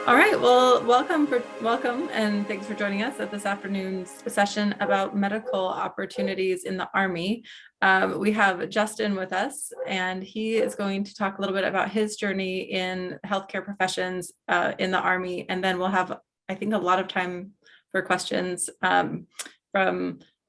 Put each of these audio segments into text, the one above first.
All right, well, welcome and thanks for joining us at this afternoon's session about medical opportunities in the Army. We have Justin with us, and he is going to talk a little bit about his journey in healthcare professions in the Army, and then we'll have, I think, a lot of time for questions from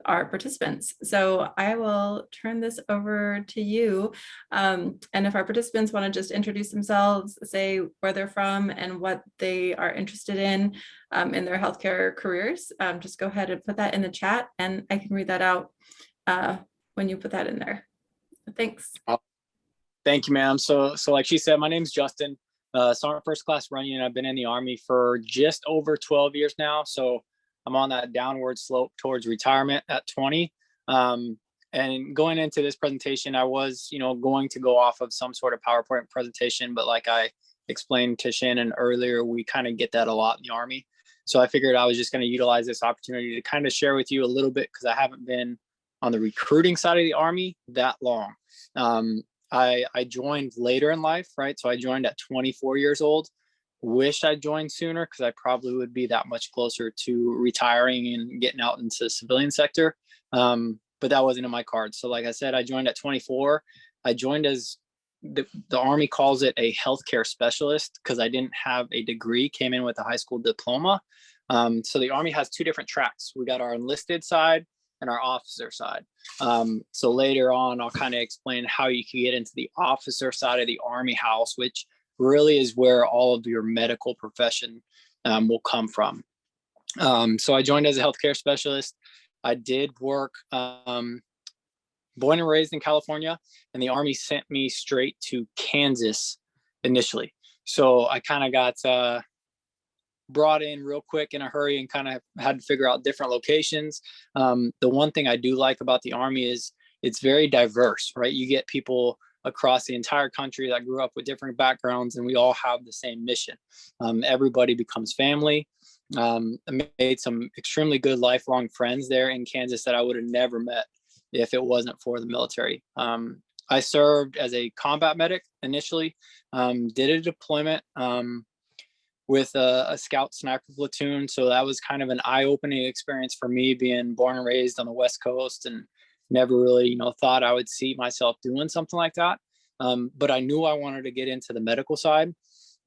our participants. So I will turn this over to you. And if our participants want to just introduce themselves, say where they're from and what they are interested in their healthcare careers, just go ahead and put that in the chat and I can read that out when you put that in there. Thanks. Thank you, ma'am. So like she said, my name's Justin, Sergeant First Class Runyan. I've been in the Army for just over 12 years now. So I'm on that downward slope towards retirement at 20. And going into this presentation, I was, going to go off of some sort of PowerPoint presentation, but like I explained to Shannon earlier, we kind of get that a lot in the Army. So I figured I was just going to utilize this opportunity to kind of share with you a little bit, because I haven't been on the recruiting side of the Army that long. I joined later in life, right? So I joined at 24 years old. Wish I joined sooner, because I probably would be that much closer to retiring and getting out into the civilian sector. But that wasn't in my cards. So like I said, I joined at 24. I joined as the Army calls it a healthcare specialist, because I didn't have a degree, came in with a high school diploma. So the Army has two different tracks. We got our enlisted side and our officer side. So later on, I'll kind of explain how you can get into the officer side of the Army house, which really is where all of your medical profession will come from. So I joined as a healthcare specialist. I did work, born and raised in California, and the Army sent me straight to Kansas initially. So I kind of got brought in real quick in a hurry and kind of had to figure out different locations. The one thing I do like about the Army is it's very diverse, right? You get people across the entire country that grew up with different backgrounds, and we all have the same mission. Everybody becomes family. I made some extremely good lifelong friends there in Kansas that I would have never met if it wasn't for the military. I served as a combat medic initially, did a deployment with a scout sniper platoon. So that was kind of an eye-opening experience for me, being born and raised on the West Coast, and never really, thought I would see myself doing something like that. But I knew I wanted to get into the medical side,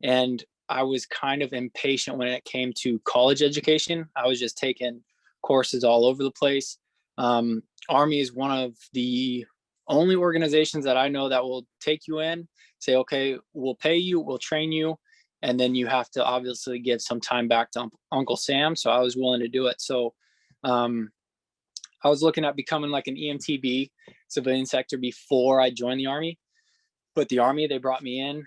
and I was kind of impatient when it came to college education. I was just taking courses all over the place. Army is one of the only organizations that I know that will take you in, say, okay, we'll pay you, we'll train you, and then you have to obviously give some time back to Uncle Sam. So I was willing to do it. So I was looking at becoming like an EMTB, civilian sector, before I joined the Army. But the Army, they brought me in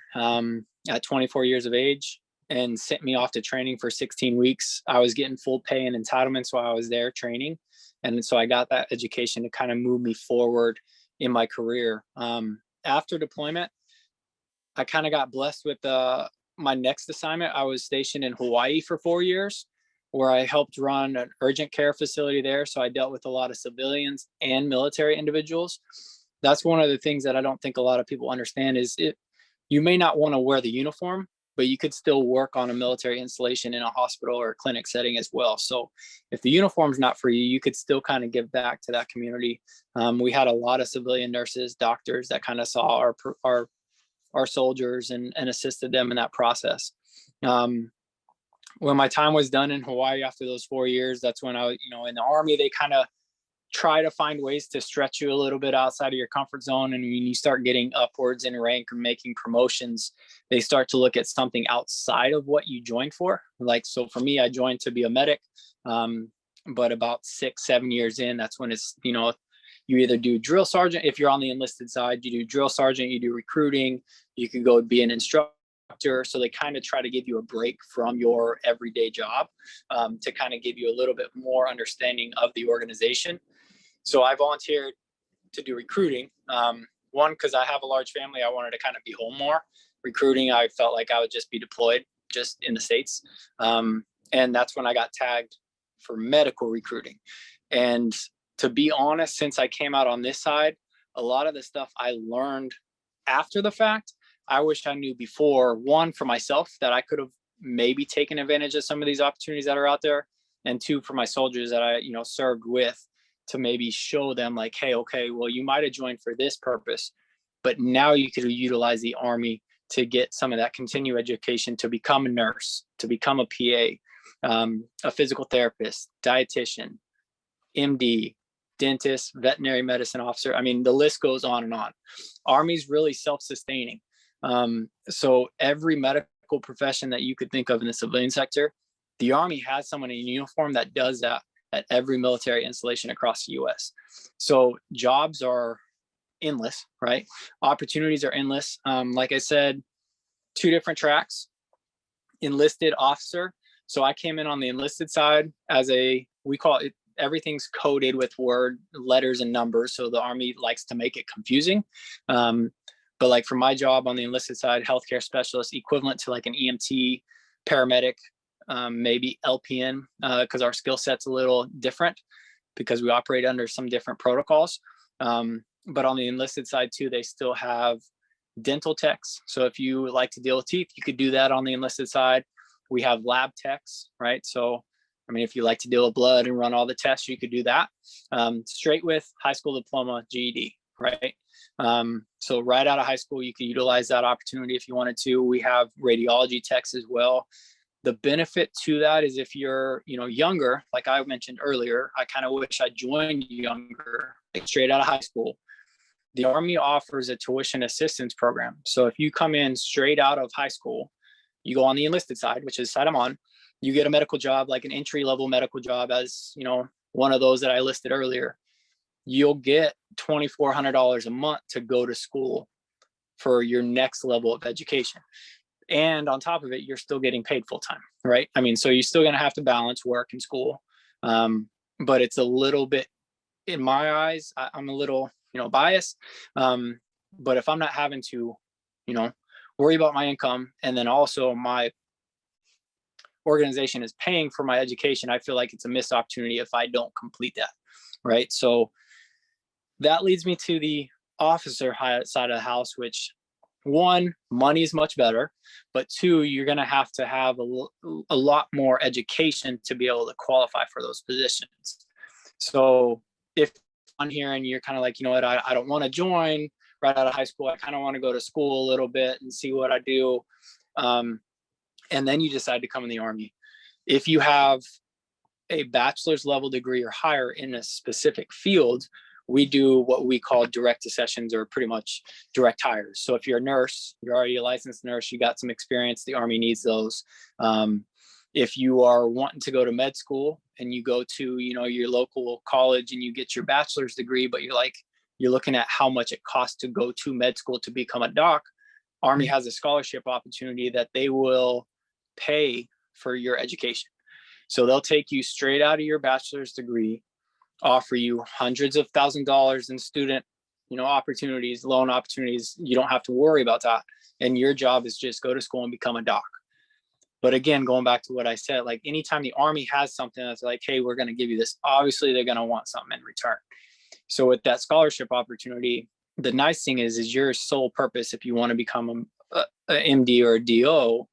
at 24 years of age and sent me off to training for 16 weeks. I was getting full pay and entitlements while I was there training. And so I got that education to kind of move me forward in my career. After deployment, I kind of got blessed with my next assignment. I was stationed in Hawaii for 4 years, where I helped run an urgent care facility there. So I dealt with a lot of civilians and military individuals. That's one of the things that I don't think a lot of people understand is you may not want to wear the uniform, but you could still work on a military installation in a hospital or a clinic setting as well. So if the uniform's not for you, you could still kind of give back to that community. We had a lot of civilian nurses, doctors that kind of saw our soldiers and assisted them in that process. When my time was done in Hawaii after those 4 years, that's when I, in the Army, they kind of try to find ways to stretch you a little bit outside of your comfort zone. And when you start getting upwards in rank or making promotions, they start to look at something outside of what you joined for. Like, so for me, I joined to be a medic. But about 6-7 years in, that's when it's, you either do drill sergeant. If you're on the enlisted side, you do drill sergeant, you do recruiting, you can go be an instructor. So they kind of try to give you a break from your everyday job to kind of give you a little bit more understanding of the organization. So I volunteered to do recruiting. One, because I have a large family, I wanted to kind of be home more. Recruiting, I felt like I would just be deployed just in the States. And that's when I got tagged for medical recruiting. And to be honest, since I came out on this side, a lot of the stuff I learned after the fact, I wish I knew before. One, for myself, that I could have maybe taken advantage of some of these opportunities that are out there. And two, for my soldiers that I, served with, to maybe show them like, hey, okay, well, you might have joined for this purpose, but now you could utilize the Army to get some of that continued education to become a nurse, to become a PA, a physical therapist, dietitian, MD, dentist, veterinary medicine officer. I mean, the list goes on and on. Army's really self-sustaining. So every medical profession that you could think of in the civilian sector, the Army has someone in uniform that does that at every military installation across the US. So jobs are endless, right? Opportunities are endless. Like I said, 2 different tracks. Enlisted officer. So I came in on the enlisted side as we call it, everything's coded with letters and numbers. So the Army likes to make it confusing. But like for my job on the enlisted side, healthcare specialist, equivalent to like an EMT, paramedic, maybe LPN, because our skill set's a little different because we operate under some different protocols. But on the enlisted side too, they still have dental techs. So if you like to deal with teeth, you could do that on the enlisted side. We have lab techs, right? So, I mean, if you like to deal with blood and run all the tests, you could do that straight with high school diploma, GED, right? So right out of high school, you can utilize that opportunity if you wanted to. We have radiology techs as well. The benefit to that is if you're, younger, like I mentioned earlier, I kind of wish I joined younger, like straight out of high school. The Army offers a tuition assistance program. So if you come in straight out of high school, you go on the enlisted side, which is the side I'm on, you get a medical job, like an entry-level medical job as, one of those that I listed earlier. You'll get $2,400 a month to go to school for your next level of education. And on top of it, you're still getting paid full time, right? I mean, so you're still going to have to balance work and school. But it's a little bit, in my eyes, I'm a little, biased. But if I'm not having to, worry about my income, and then also my organization is paying for my education, I feel like it's a missed opportunity if I don't complete that, right? So that leads me to the officer side of the house, which, 1, money is much better, but 2, you're going to have a lot more education to be able to qualify for those positions. So if on here and you're kind of like, I don't want to join right out of high school, I kind of want to go to school a little bit and see what I do. And then you decide to come in the Army. If you have a bachelor's level degree or higher in a specific field, we do what we call direct accessions, or pretty much direct hires. So if you're a nurse, you're already a licensed nurse, you got some experience, the Army needs those. If you are wanting to go to med school and you go to, your local college and you get your bachelor's degree, but you're looking at how much it costs to go to med school to become a doc, Army has a scholarship opportunity that they will pay for your education. So they'll take you straight out of your bachelor's degree, offer you hundreds of $1,000s in student, opportunities, loan opportunities. You don't have to worry about that. And your job is just go to school and become a doc. But again, going back to what I said, like anytime the Army has something that's like, hey, we're going to give you this, obviously they're going to want something in return. So with that scholarship opportunity, the nice thing is your sole purpose, if you want to become a MD or a DO,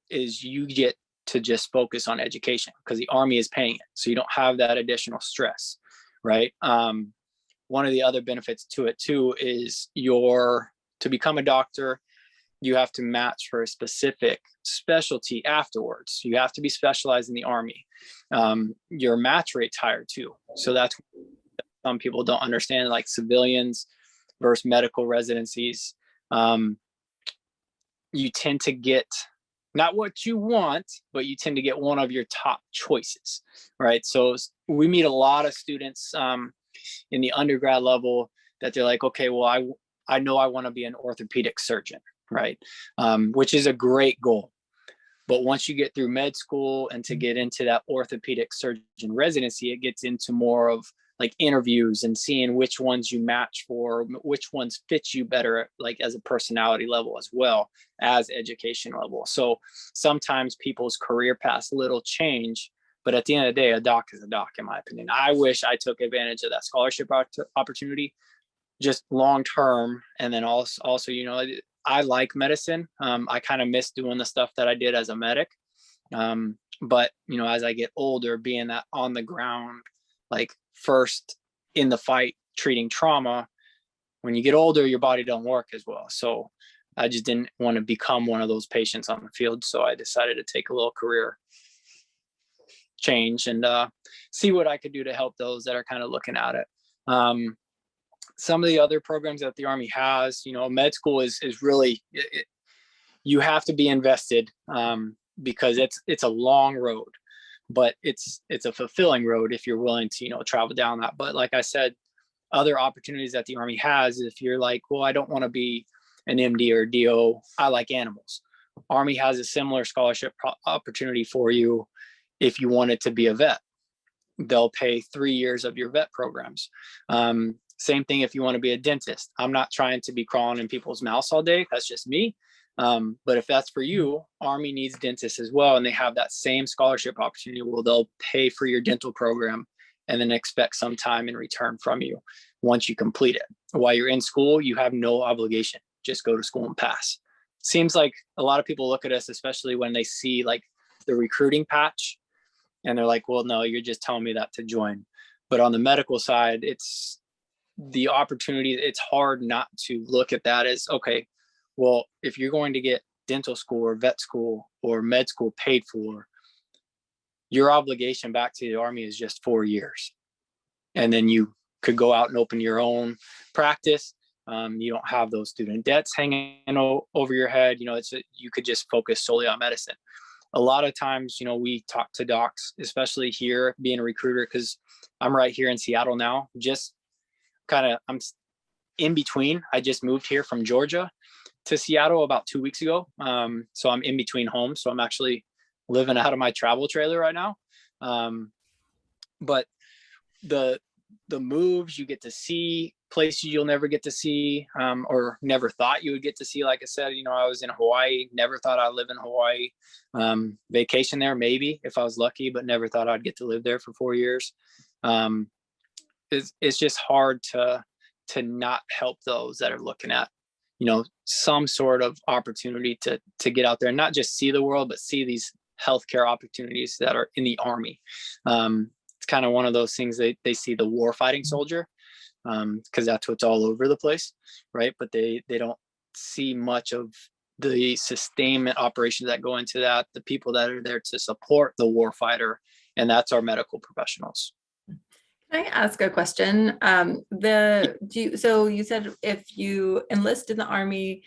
is you get to just focus on education because the Army is paying it. So you don't have that additional stress, right? One of the other benefits to it too is to become a doctor, you have to match for a specific specialty afterwards. You have to be specialized in the Army. Your match rate's higher too. So that's some people don't understand, like civilians versus medical residencies. You tend to get not what you want, but you tend to get one of your top choices, right? So we meet a lot of students in the undergrad level that they're like, okay, well, I know I want to be an orthopedic surgeon, right? Which is a great goal. But once you get through med school and to get into that orthopedic surgeon residency, it gets into more of like interviews and seeing which ones you match for, which ones fit you better, like as a personality level as well as education level. So sometimes people's career paths little change, but at the end of the day, a doc is a doc, in my opinion. I wish I took advantage of that scholarship opportunity just long term. And then also, I like medicine. I kind of miss doing the stuff that I did as a medic. But, you know, as I get older, being that on the ground, like first in the fight, treating trauma, when you get older, your body don't work as well. So I just didn't want to become one of those patients on the field. So I decided to take a little career change and see what I could do to help those that are kind of looking at it. Some of the other programs that the Army has, you know, med school is really, you have to be invested because it's a long road, but it's a fulfilling road if you're willing to, you know, travel down that. But like I said, other opportunities that the Army has, if you're like, well, I don't want to be an MD or a DO, I like animals. Army has a similar scholarship opportunity for you if you wanted to be a vet. They'll pay 3 years of your vet programs. Same thing if you want to be a dentist. I'm not trying to be crawling in people's mouths all day. That's just me. But if that's for you, Army needs dentists as well. And they have that same scholarship opportunity where they'll pay for your dental program and then expect some time in return from you once you complete it. While you're in school, you have no obligation. Just go to school and pass. Seems like a lot of people look at us, especially when they see like the recruiting patch, and they're like, well, no, you're just telling me that to join. But on the medical side, it's the opportunity. It's hard not to look at that as, okay, well, if you're going to get dental school or vet school or med school paid for, your obligation back to the Army is just 4 years. And then you could go out and open your own practice. You don't have those student debts hanging over your head. You know, you could just focus solely on medicine. A lot of times, you know, we talk to docs, especially here being a recruiter, because I'm right here in Seattle now, just I'm in between. I just moved here from Georgia to Seattle about 2 weeks ago. So I'm in between homes. So I'm actually living out of my travel trailer right now. But the moves, you get to see places you'll never get to see, or never thought you would get to see. Like I said, you know, I was in Hawaii, never thought I'd live in Hawaii. Vacation there, maybe if I was lucky, but never thought I'd get to live there for 4 years. It's just hard to not help those that are looking at, you know, some sort of opportunity to get out there and not just see the world, but see these healthcare opportunities that are in the Army. It's kind of one of those things they see the war fighting soldier, because that's what's all over the place, right? But they don't see much of the sustainment operations that go into that, the people that are there to support the war fighter, and that's our medical professionals. Can I ask a question? So you said if you enlist in the Army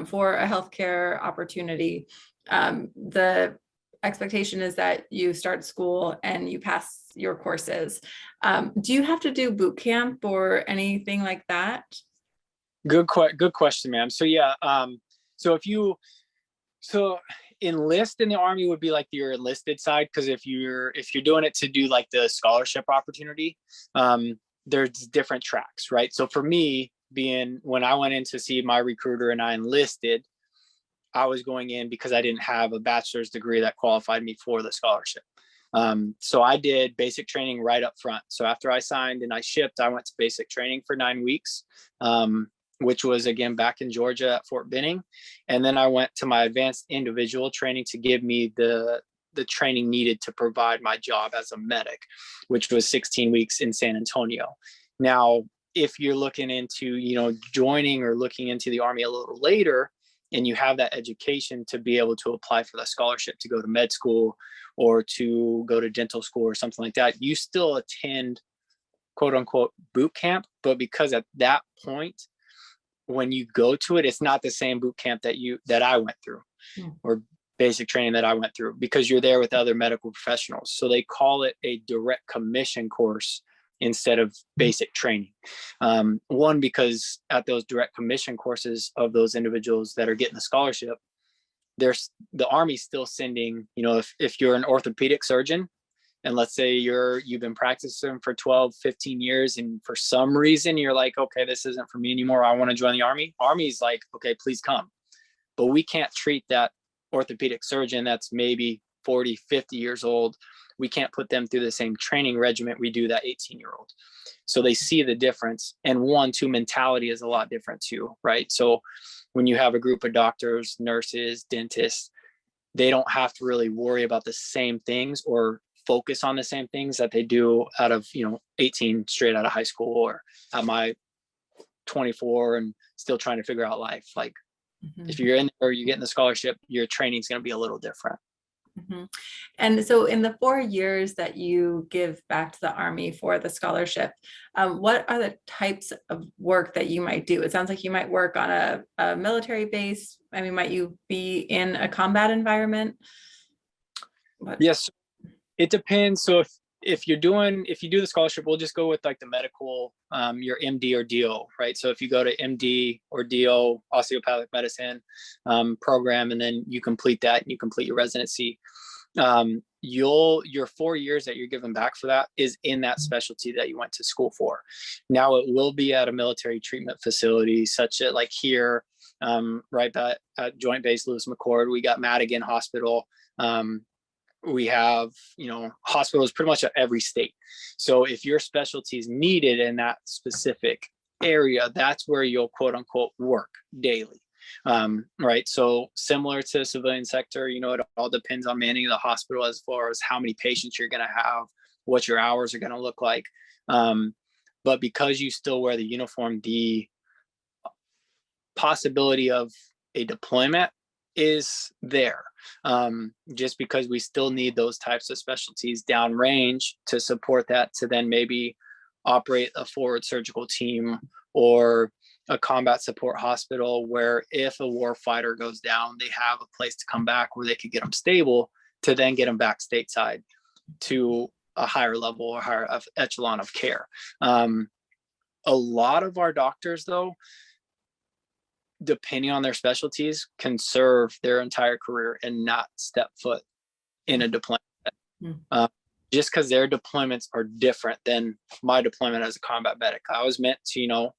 for a healthcare opportunity, the expectation is that you start school and you pass your courses. Do you have to do boot camp or anything like that? Good question, ma'am. So yeah, so enlist in the Army would be like your enlisted side, because if you're doing it to do like the scholarship opportunity, there's different tracks, right? So for me, when I went in to see my recruiter and I enlisted, I was going in because I didn't have a bachelor's degree that qualified me for the scholarship. So I did basic training right up front. So after I signed and I shipped, I went to basic training for 9 weeks, which was again back in Georgia at Fort Benning. And then I went to my advanced individual training to give me the training needed to provide my job as a medic, which was 16 weeks in San Antonio. Now, if you're looking into, you know, joining or looking into the Army a little later, and you have that education to be able to apply for the scholarship to go to med school or to go to dental school or something like that, you still attend quote unquote boot camp. But because at that point, when you go to it, it's not the same boot camp that I went through or basic training that I went through, because you're there with other medical professionals. So they call it a direct commission course instead of basic training. One, because at those direct commission courses of those individuals that are getting the scholarship, the Army's still sending, you know, if you're an orthopedic surgeon and let's say you've been practicing for 12, 15 years and for some reason you're like, okay, this isn't for me anymore, I want to join the Army's like, okay, please come. But we can't treat that orthopedic surgeon that's maybe 40, 50 years old we can't put them through the same training regimen we do that 18-year-old. So they see the difference. And 1, 2 mentality is a lot different too, right? So when you have a group of doctors, nurses, dentists, they don't have to really worry about the same things or focus on the same things that they do out of, 18 straight out of high school, or at my 24 and still trying to figure out life. Like if you're in there, you're getting the scholarship, your training is going to be a little different. And so in the 4 years that you give back to the Army for the scholarship, what are the types of work that you might do? It sounds like you might work on a military base. I mean, might you be in a combat environment? Yes, it depends. So if you do the scholarship, we'll just go with like the medical, your MD or DO, right? So if you go to MD or DO, osteopathic medicine program, and then you complete that and you complete your residency, your 4 years that you're given back for that is in that specialty that you went to school for. Now it will be at a military treatment facility, such as like here, right at Joint Base Lewis McChord, we got Madigan Hospital. We have, hospitals pretty much at every state. So if your specialty is needed in that specific area, that's where you'll quote unquote work daily. Right. So similar to the civilian sector, it all depends on manning the hospital as far as how many patients you're going to have, what your hours are going to look like. But because you still wear the uniform, the possibility of a deployment is there, just because we still need those types of specialties downrange to support that, to then maybe operate a forward surgical team or a combat support hospital, where if a war fighter goes down, they have a place to come back where they could get them stable to then get them back stateside to a higher level or higher echelon of care. A lot of our doctors, though, depending on their specialties, can serve their entire career and not step foot in a deployment. Just because their deployments are different than my deployment as a combat medic. I was meant to,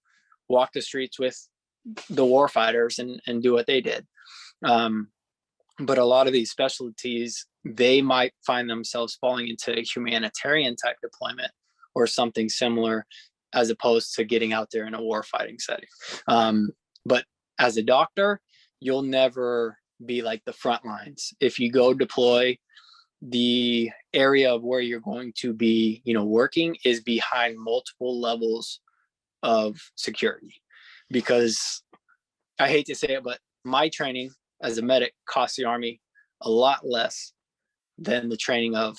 walk the streets with the war fighters and do what they did. But a lot of these specialties, they might find themselves falling into a humanitarian type deployment or something similar, as opposed to getting out there in a war fighting setting. But as a doctor, you'll never be like the front lines. If you go deploy, the area of where you're going to be, working is behind multiple levels of security. Because I hate to say it, but my training as a medic costs the Army a lot less than the training of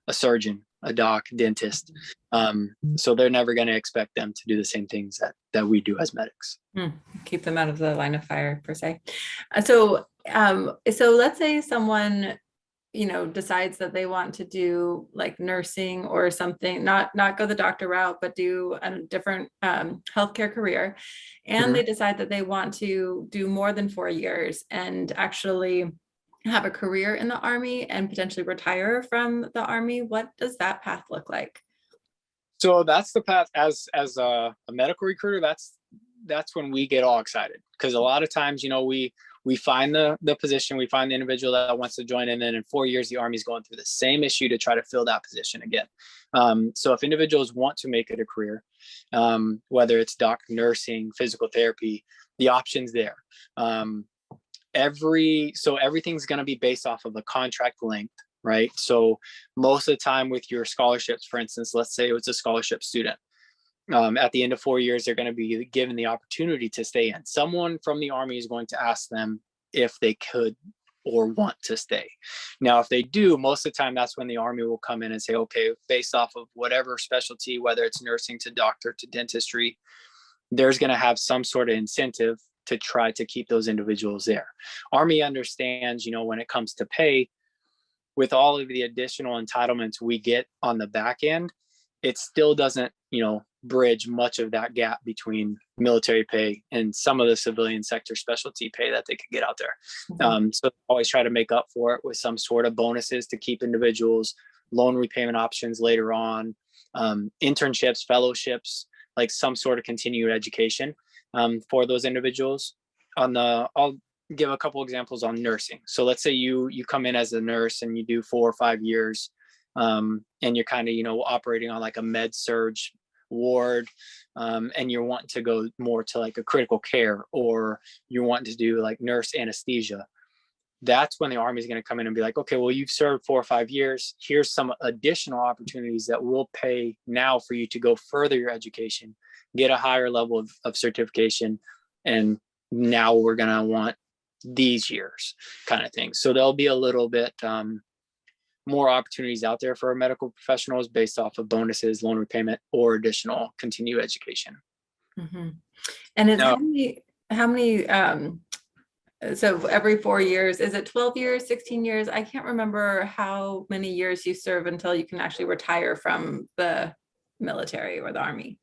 a surgeon, a doc, dentist. So they're never going to expect them to do the same things that we do as medics. Keep them out of the line of fire, per se. So let's say someone, decides that they want to do like nursing or something, not go the doctor route, but do a different healthcare career. And they decide that they want to do more than 4 years and actually have a career in the Army and potentially retire from the Army. What does that path look like? So that's the path. As a medical recruiter, that's when we get all excited, because a lot of times, we find the position, we find the individual that wants to join, and then in 4 years, the Army's going through the same issue to try to fill that position again. So if individuals want to make it a career, whether it's nursing, physical therapy, the option's there. Everything's going to be based off of the contract length, right? So most of the time with your scholarships, for instance, let's say it's a scholarship student. At the end of 4 years, they're going to be given the opportunity to stay in. Someone from the Army is going to ask them if they could or want to stay. Now, if they do, most of the time, that's when the Army will come in and say, okay, based off of whatever specialty, whether it's nursing to doctor to dentistry, there's going to have some sort of incentive to try to keep those individuals there. Army understands, when it comes to pay, with all of the additional entitlements we get on the back end, it still doesn't, bridge much of that gap between military pay and some of the civilian sector specialty pay that they could get out there. So always try to make up for it with some sort of bonuses to keep individuals, loan repayment options later on, internships, fellowships, like some sort of continued education for those individuals. I'll give a couple examples on nursing. So let's say you come in as a nurse and you do 4 or 5 years and you're kind of, operating on like a med surge ward, and you're wanting to go more to like a critical care, or you're wanting to do like nurse anesthesia, that's when the Army is going to come in and be like, okay, well, you've served 4 or 5 years. Here's some additional opportunities that will pay now for you to go further your education, get a higher level of certification. And now we're going to want these years kind of thing. So there'll be a little bit more opportunities out there for our medical professionals based off of bonuses, loan repayment, or additional continued education. Mm-hmm. And it's now, how many so every 4 years, is it 12 years, 16 years? I can't remember how many years you serve until you can actually retire from the military or the Army.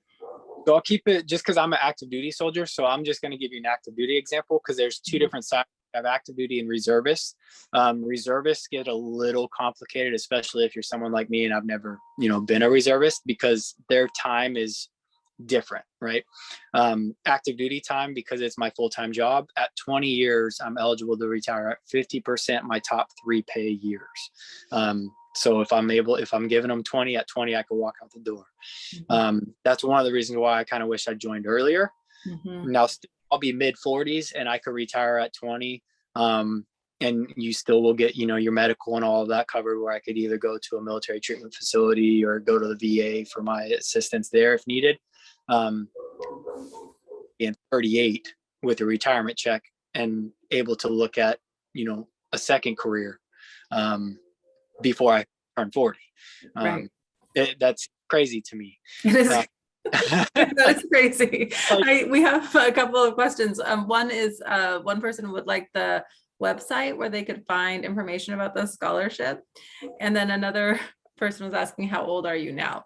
So I'll keep it just because I'm an active duty soldier. So I'm just going to give you an active duty example because there's two different sides. I have active duty and reservists. Reservists get a little complicated, especially if you're someone like me and I've never, been a reservist, because their time is different, right? Active duty time, because it's my full-time job, at 20 years, I'm eligible to retire at 50% my top 3 pay years. So if I'm giving them 20, at 20, I could walk out the door. That's one of the reasons why I kind of wish I joined earlier. Now I'll be mid 40s and I could retire at 20. And you still will get, your medical and all of that covered, where I could either go to a military treatment facility or go to the VA for my assistance there if needed. In 38 with a retirement check and able to look at, a second career before I turn 40. Right. That's crazy to me. It is. That's crazy. We have a couple of questions. One is one person would like the website where they could find information about the scholarship. And then another person was asking, how old are you now?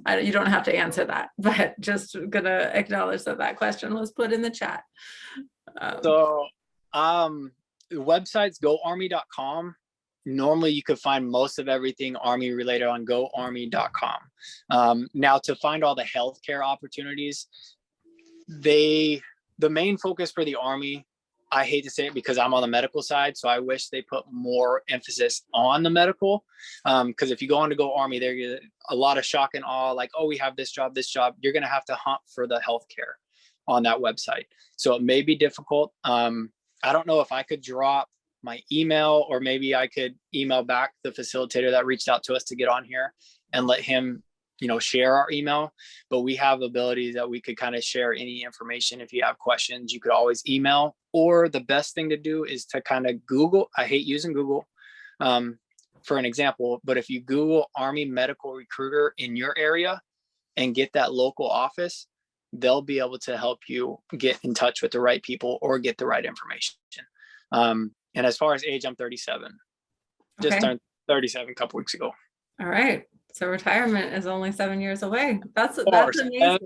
You don't have to answer that, but just gonna acknowledge that question was put in the chat. The website's goarmy.com. Normally you could find most of everything Army related on goarmy.com. Now to find all the healthcare opportunities, the main focus for the Army, I hate to say it because I'm on the medical side, so I wish they put more emphasis on the medical. Because if you go on to Go Army, there's a lot of shock and awe, like, oh, we have this job. You're going to have to hunt for the healthcare on that website. So it may be difficult. I don't know if I could drop my email, or maybe I could email back the facilitator that reached out to us to get on here and let him, share our email. But we have abilities that we could kind of share any information. If you have questions, you could always email, or the best thing to do is to kind of Google. I hate using Google for an example, but if you Google Army medical recruiter in your area and get that local office, they'll be able to help you get in touch with the right people or get the right information. And as far as age, I'm 37. Just turned 37 a couple weeks ago. All right. So retirement is only 7 years away. That's amazing. I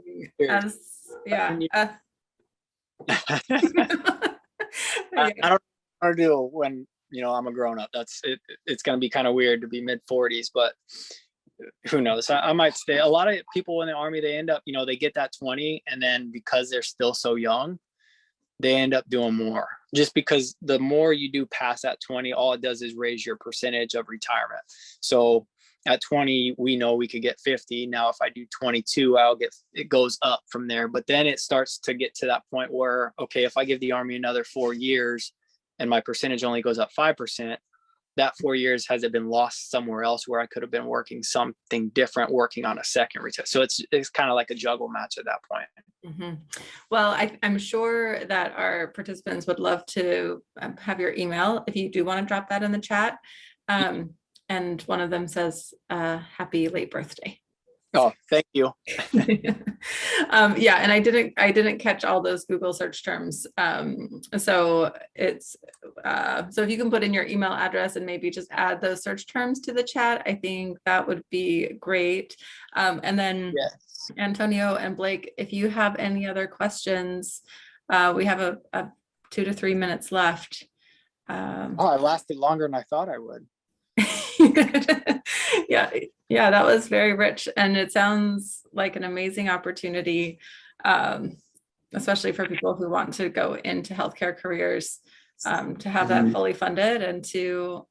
don't know what to do when, I'm a grown up. It's going to be kind of weird to be mid 40s, but who knows? I might stay. A lot of people in the Army, they end up, they get that 20, and then because they're still so young, they end up doing more, just because the more you do past that 20, all it does is raise your percentage of retirement. So at 20, we know we could get 50. Now, if I do 22, it goes up from there. But then it starts to get to that point where, okay, if I give the Army another 4 years and my percentage only goes up 5%, that 4 years, has it been lost somewhere else where I could have been working something different, working on a second retire? So it's kind of like a juggle match at that point. Mm-hmm. Well, I'm sure that our participants would love to have your email if you do want to drop that in the chat. And one of them says, happy late birthday. Oh, thank you. Yeah, and I didn't catch all those Google search terms. So it's so if you can put in your email address and maybe just add those search terms to the chat, I think that would be great. And then yes, Antonio and Blake, if you have any other questions, we have a 2 to 3 minutes left. I lasted longer than I thought I would. Yeah, that was very rich, and it sounds like an amazing opportunity, especially for people who want to go into healthcare careers, to have that fully funded and to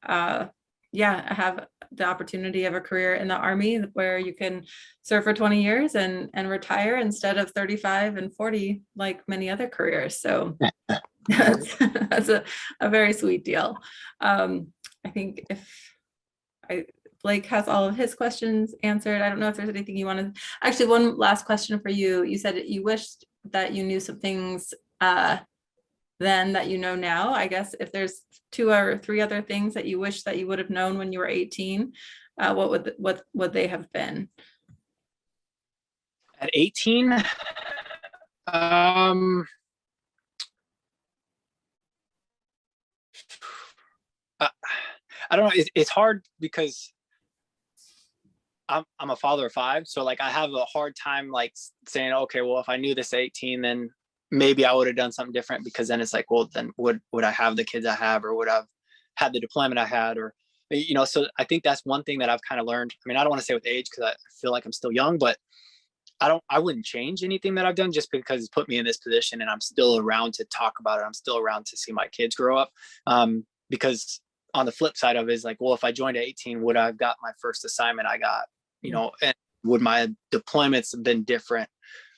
yeah, have the opportunity of a career in the Army where you can serve for 20 years and retire instead of 35 and 40 like many other careers. So that's a very sweet deal. I think if Blake has all of his questions answered. I don't know if there's anything you want to, actually, one last question for you. You said you wished that you knew some things then that you know now. I guess if there's 2 or 3 other things that you wish that you would have known when you were 18, what would they have been? At 18, I don't know. It's hard because I'm a father of 5, so like I have a hard time like saying, okay, well, if I knew this at 18, then maybe I would have done something different, because then it's like, well, then would I have the kids I have, or would I have had the deployment I had, or so I think that's one thing that I've kind of learned. I mean, I don't want to say with age because I feel like I'm still young, but I wouldn't change anything that I've done just because it's put me in this position and I'm still around to talk about it. I'm still around to see my kids grow up. Because on the flip side of it is like, well, if I joined at 18, would I have got my first assignment I got, and would my deployments have been different?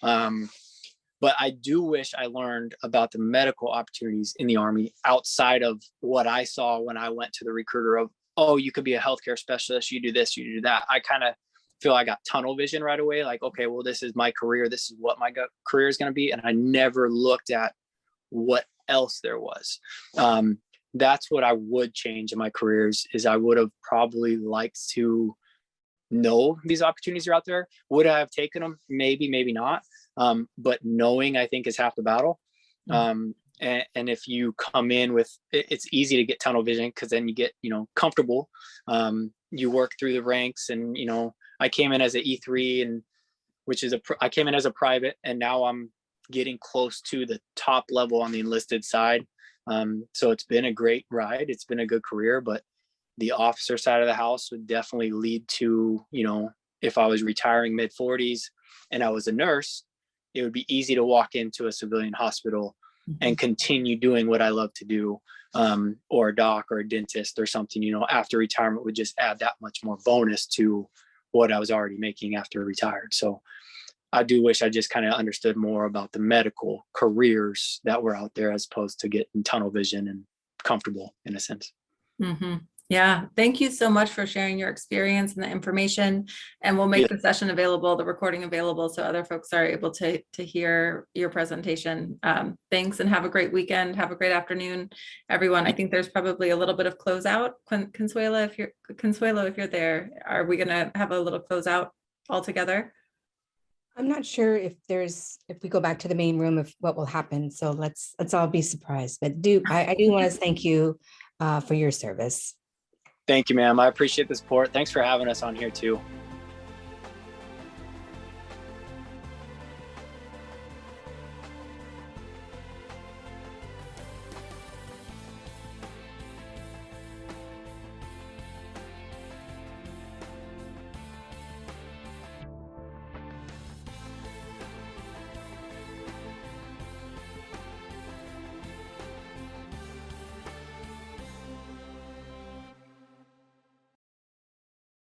But I do wish I learned about the medical opportunities in the Army outside of what I saw when I went to the recruiter of, oh, you could be a healthcare specialist, you do this, you do that. I kind of feel I got tunnel vision right away. Like, okay, well, this is my career. This is what my career is going to be. And I never looked at what else there was. That's what I would change in my careers, is I would have probably liked to know these opportunities are out there. Would I have taken them? Maybe, maybe not. But knowing, I think, is half the battle. And if you come in with, it's easy to get tunnel vision because then you get, comfortable. You work through the ranks, and, I came in as an E3, and I came in as a private, and now I'm getting close to the top level on the enlisted side. So it's been a great ride. It's been a good career, but the officer side of the house would definitely lead to, if I was retiring mid 40s and I was a nurse, it would be easy to walk into a civilian hospital and continue doing what I love to do, or a doc or a dentist or something, after retirement would just add that much more bonus to what I was already making after retired. So I do wish I just kind of understood more about the medical careers that were out there, as opposed to getting tunnel vision and comfortable in a sense. Mm-hmm. Yeah. Thank you so much for sharing your experience and the information. And we'll make the session available, the recording available, so other folks are able to hear your presentation. Thanks, and have a great weekend. Have a great afternoon, everyone. I think there's probably a little bit of closeout. Consuelo, if you're there, are we going to have a little closeout all together? I'm not sure if we go back to the main room, if what will happen. So let's all be surprised. But I do want to thank you for your service. Thank you, ma'am. I appreciate the support. Thanks for having us on here too.